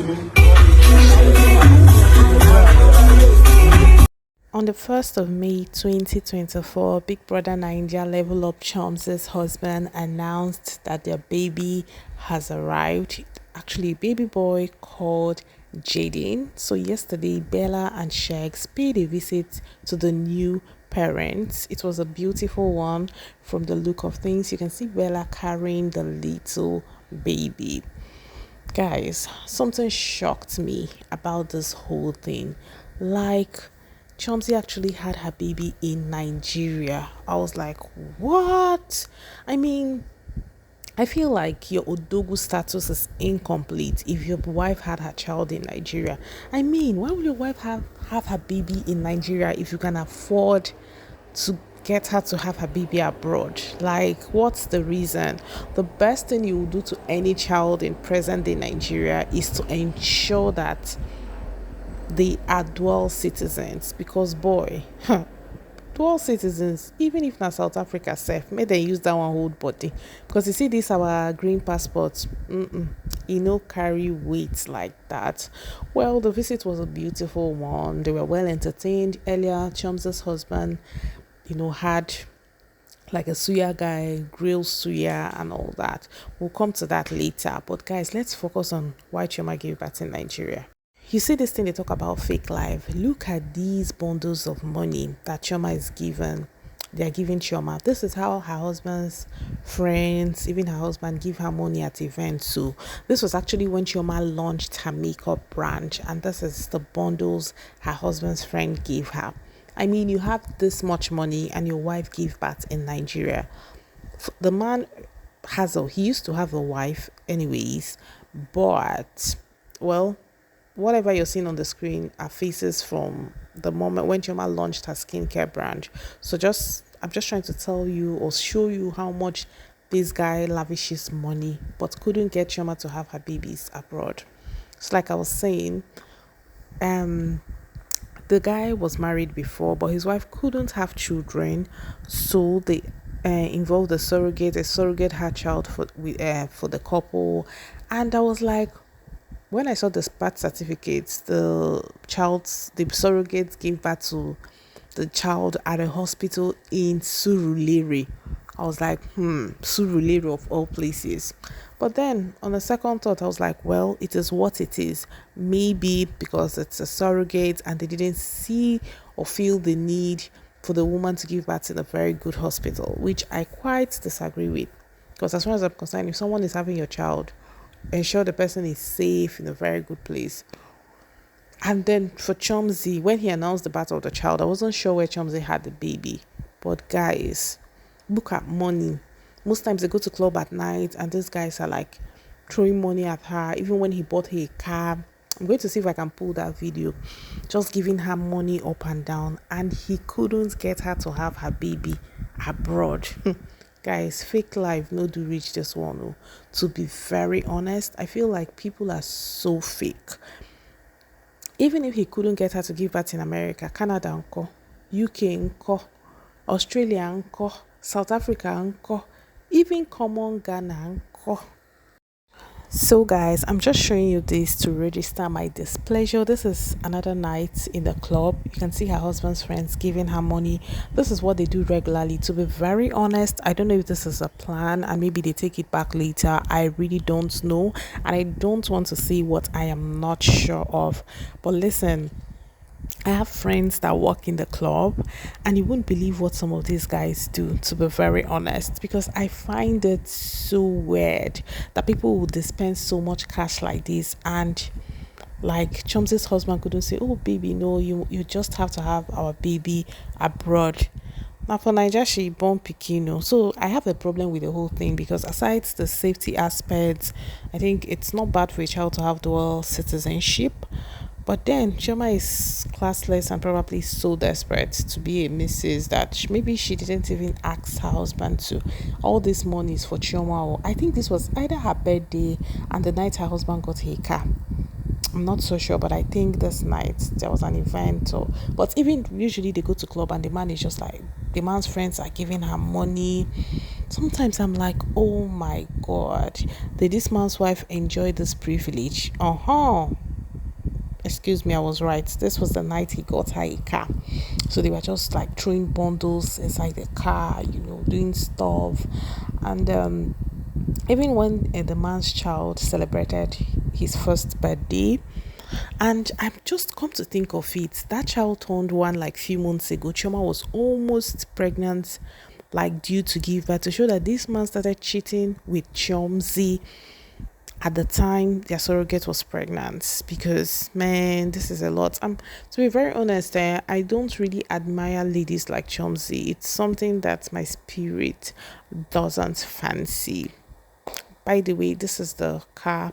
On the 1st of May 2024, Big Brother Naija Level Up Chomzy's husband announced that their baby has arrived. Actually, baby boy called Jaden. So yesterday, Bella and Sheggz paid a visit to the new parents. It was a beautiful one from the look of things. You can see Bella carrying the little baby. Guys, something shocked me about this whole thing. Like, Chomzy actually had her baby in Nigeria. I was like, what? I mean, I feel like your Odogu status is incomplete if your wife had her child in Nigeria. I mean, why would your wife have her baby in Nigeria if you can afford to get her to have her baby abroad? Like, what's the reason? The best thing you will do to any child in present day Nigeria is to ensure that they are dual citizens, because boy, dual citizens, even if na South Africa safe, may they use that one hold body, because you see this our green passports, carry weight like that. Well, the visit was a beautiful one. They were well entertained. Earlier, Chomza's husband had like a suya guy, grill suya and all that. We'll come to that later, but guys, let's focus on why Chioma gave birth in Nigeria. You see this thing they talk about fake life. Look at these bundles of money that Chioma is given. They are giving Chioma. This is how her husband's friends, even her husband, give her money at events. So this was actually when Chioma launched her makeup brand, and this is the bundles her husband's friend gave her. I mean, you have this much money and your wife gave birth in Nigeria. The man he used to have a wife anyways, but well, whatever you're seeing on the screen are faces from the moment when Chioma launched her skincare brand. So I'm just trying to tell you or show you how much this guy lavishes money but couldn't get Chioma to have her babies abroad. So like I was saying, the guy was married before, but his wife couldn't have children, so they involved a surrogate. A surrogate had child for the couple, and I was like, when I saw the birth certificates, the surrogate gave birth to the child at a hospital in Surulere. I was like, Surulere of all places. But then on the second thought, I was like, well, it is what it is. Maybe because it's a surrogate and they didn't see or feel the need for the woman to give birth in a very good hospital, which I quite disagree with. Because as far as I'm concerned, if someone is having your child, ensure the person is safe in a very good place. And then for Chomzy, when he announced the birth of the child, I wasn't sure where Chomzy had the baby. But guys, look at money. Most times they go to club at night and these guys are like throwing money at her. Even when he bought her a car, I'm going to see if I can pull that video, just giving her money up and down, and he couldn't get her to have her baby abroad. Guys, fake life no do reach this one. Oh. To be very honest, I feel like people are so fake. Even if he couldn't get her to give birth in America, Canada unko, UK unko, Australia unko, South Africa unko, even common Ghana unko. So guys, I'm just showing you this to register my displeasure. This is another night in the club. You can see her husband's friends giving her money. This is what they do regularly. To be very honest, I don't know if this is a plan and maybe they take it back later. I really don't know, and I don't want to see what I am not sure of. But listen, I have friends that work in the club, and you wouldn't believe what some of these guys do, to be very honest, because I find it so weird that people would dispense so much cash like this, and like Chomzy's husband couldn't say, oh baby, no, you just have to have our baby abroad. Now for Nigeria, she born Pikino. So I have a problem with the whole thing, because aside the safety aspects, I think it's not bad for a child to have dual citizenship. But then Chioma is classless and probably so desperate to be a missus that maybe she didn't even ask her husband to. All this money is for Chioma. Or I think this was either her birthday and the night her husband got her car. I'm not so sure, but I think this night there was an event. But even usually they go to club and the man is just like, the man's friends are giving her money. Sometimes I'm like, oh my god, did this man's wife enjoy this privilege? Excuse me, I was right. This was the night he got her a car. So they were just like throwing bundles inside the car, doing stuff. And even when the man's child celebrated his first birthday, and I've just come to think of it, that child turned one like few months ago. Choma was almost pregnant, like due to give birth, to show that this man started cheating with Chomzy at the time their surrogate was pregnant. Because man, this is a lot. To be very honest, I don't really admire ladies like Chomzy. It's something that my spirit doesn't fancy. By the way, this is the car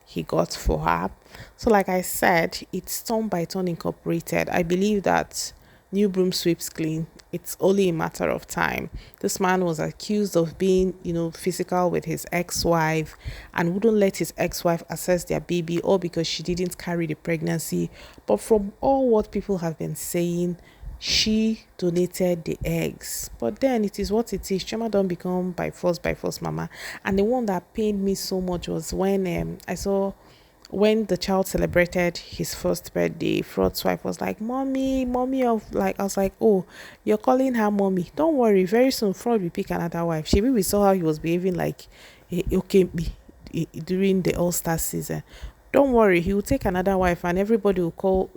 he got for her. So, like I said, it's Turn by Turn Incorporated. I believe that new broom sweeps clean. It's only a matter of time. This man was accused of being, physical with his ex-wife and wouldn't let his ex-wife access their baby, all because she didn't carry the pregnancy. But from all what people have been saying, she donated the eggs. But then it is what it is. Chema don't become by force mama. And the one that pained me so much was when I saw when the child celebrated his first birthday. Fraud's wife was like, mommy of, like, I was like, oh, you're calling her mommy. Don't worry, very soon Fraud will pick another wife. Maybe we saw how he was behaving like okay during the All-Star season. Don't worry, he will take another wife and everybody will call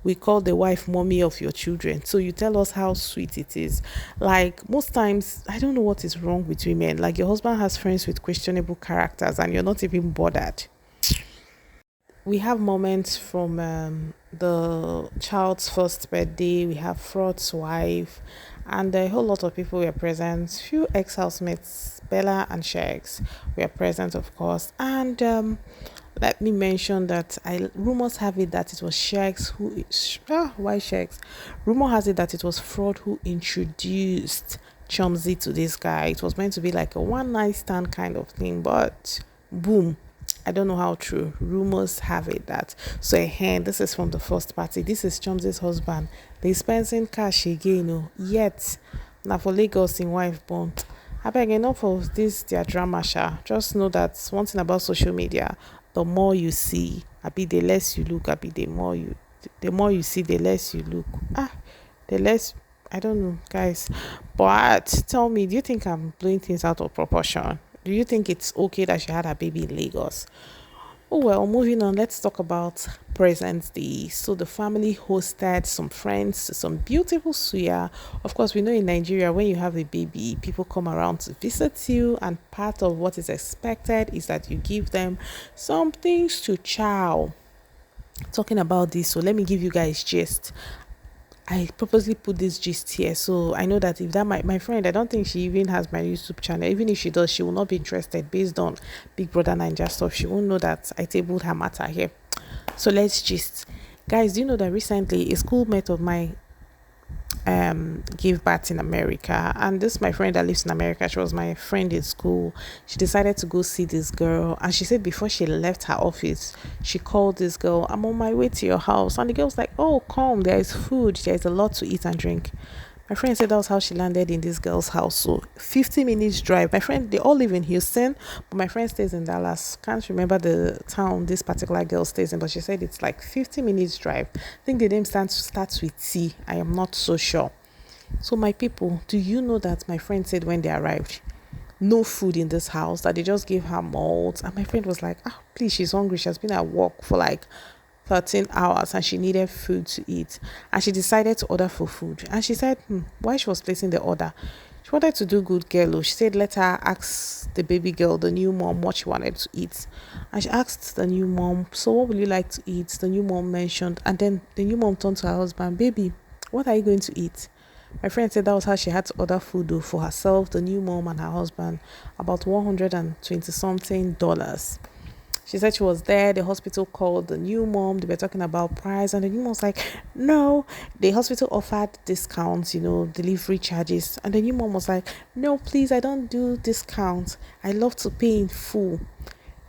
the wife mommy of your children. So you tell us how sweet it is. Like most times, I don't know what is wrong with women. Like your husband has friends with questionable characters and you're not even bothered. We have moments from the child's first birthday. We have Fraud's wife, and a whole lot of people were present. Few ex-housemates, Bella and Sheggz, were present, of course. And let me mention that rumors have it that it was Sheggz who why Sheggz? Rumor has it that it was Fraud who introduced Chomzy to this guy. It was meant to be like a one night stand kind of thing, but boom, I don't know how true. Rumors have it that. So, this is from the first party. This is Chomzy's husband. They spending cash again, yet, now for Lagos in wife born. I beg enough of this, their drama, sha. Just know that one thing about social media, the more you see, the less you look, the more you see, the less you look. The less, I don't know, guys. But tell me, do you think I'm blowing things out of proportion? Do you think it's okay that she had a baby in Lagos? Oh well, moving on, let's talk about present day. So the family hosted some friends to some beautiful suya. Of course, we know in Nigeria, when you have a baby, people come around to visit you, and part of what is expected is that you give them some things to chow. Talking about this, so let me give you guys gist. I purposely put this gist here, so I know that if that my friend, I don't think she even has my YouTube channel. Even if she does, she will not be interested based on Big Brother Ninja stuff. She won't know that I tabled her matter here. So let's gist. Guys, do you know that recently a schoolmate of mine gave birth in America, and this my friend that lives in America, she was my friend in school. She decided to go see this girl, and she said before she left her office, she called this girl, I'm on my way to your house. And the girl was like, oh, come, there is food, there is a lot to eat and drink. My friend said that was how she landed in this girl's house. So 50 minutes drive. My friend, they all live in Houston, but my friend stays in Dallas. Can't remember the town this particular girl stays in, but she said it's like 50 minutes drive. I think the name starts with T. I am not so sure. So my people, do you know that my friend said when they arrived, no food in this house, that they just gave her malt? And my friend was like, please, she's hungry. She has been at work for like 13 hours and she needed food to eat, and she decided to order for food. And she said why she was placing the order, she wanted to do good girl. She said let her ask the baby girl, the new mom, what she wanted to eat. And she asked the new mom, so what will you like to eat? The new mom mentioned, and then the new mom turned to her husband, baby, what are you going to eat? My friend said that was how she had to order food for herself, the new mom, and her husband, about $120 something. She said she was there. The hospital called the new mom. They were talking about price, and the new mom was like, no, the hospital offered discounts, delivery charges. And the new mom was like, no, please, I don't do discounts. I love to pay in full.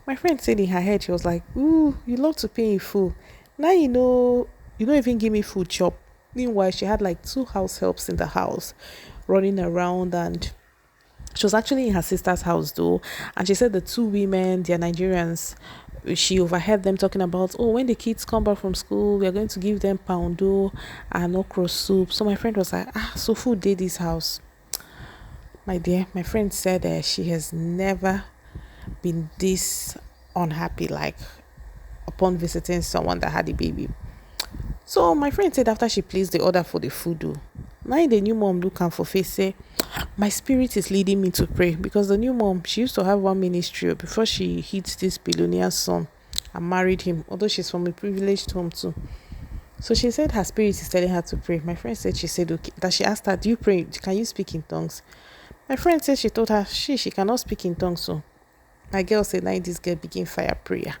My friend said in her head, she was like, ooh, you love to pay in full. Now you don't even give me food chop. Meanwhile, she had like 2 house helps in the house running around, and She was actually in her sister's house though, and she said the two women, they're Nigerians. She overheard them talking about, oh, when the kids come back from school, we are going to give them poundo and okra soup. So my friend was like, so food did this house. My dear, my friend said she has never been this unhappy, like upon visiting someone that had a baby. So my friend said after she placed the order for the food, though, now the new mom look and for face say, my spirit is leading me to pray, because the new mom, she used to have one ministry before she hit this billionaire son and married him, although she's from a privileged home too. So she said her spirit is telling her to pray. My friend said she said okay, that she asked her, do you pray, can you speak in tongues? My friend said she told her she cannot speak in tongues. So my girl said, now this girl begin fire prayer.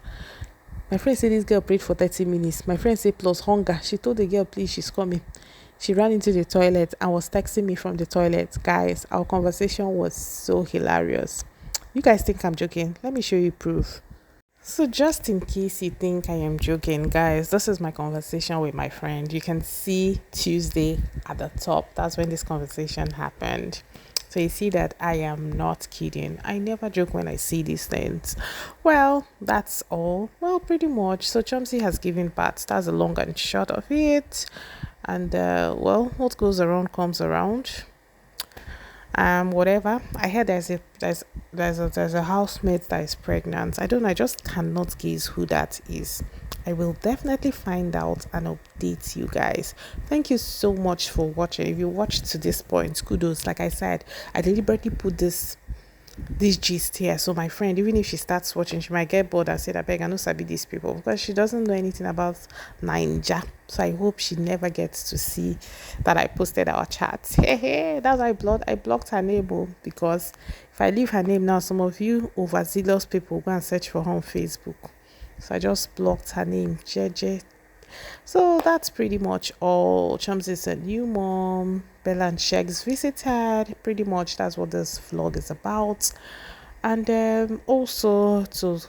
My friend said this girl prayed for 30 minutes. My friend said plus hunger. She told the girl, please, she's coming. She ran into the toilet and was texting me from the toilet. Guys, our conversation was so hilarious. You guys think I'm joking? Let me show you proof. So just in case you think I am joking, guys, this is my conversation with my friend. You can see Tuesday at the top. That's when this conversation happened. So you see that I am not kidding. I never joke when I see these things. Well, that's all. Well, pretty much. So Chomzy has given birth. That's the long and short of it. And well, what goes around comes around. Whatever. I heard there's a housemate that is pregnant. I don't know. I just cannot guess who that is. I will definitely find out and update you guys. Thank you so much for watching. If you watched to this point, kudos. Like I said, I deliberately put this gist here, so my friend, even if she starts watching, she might get bored and say, I beg, I know sabi these people, because she doesn't know anything about Ninja. So I hope she never gets to see that I posted our chat. Hey, that's why I blocked her name, because if I leave her name now, some of you overzealous people go and search for her on Facebook. So I just blocked her name, JJ. So that's pretty much all. Chomzy is a new mom. Bella and Sheggz visited. Pretty much that's what this vlog is about. And also to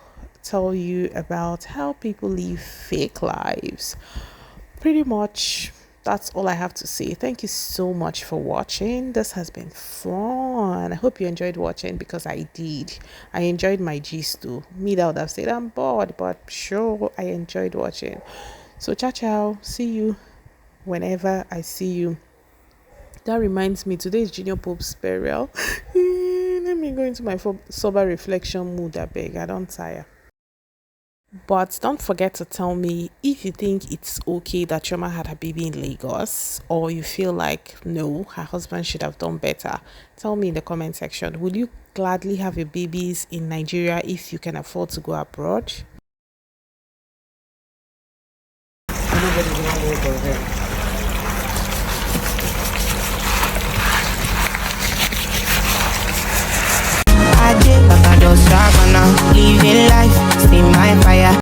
tell you about how people live fake lives. Pretty much that's all I have to say. Thank you so much for watching. This has been fun. I hope you enjoyed watching, because I did. I enjoyed my gist too. Me that would have said I'm bored, but sure, I enjoyed watching. So ciao. See you whenever I see you. That reminds me, today is Junior Pope's burial. Let me go into my sober reflection mood. I beg, I don't tire. But don't forget to tell me if you think it's okay that Chioma had her baby in Lagos, or you feel like no, her husband should have done better. Tell me in the comment section. Will you gladly have your babies in Nigeria if you can afford to go abroad? I did, but I don't stop now. Living life, see my fire.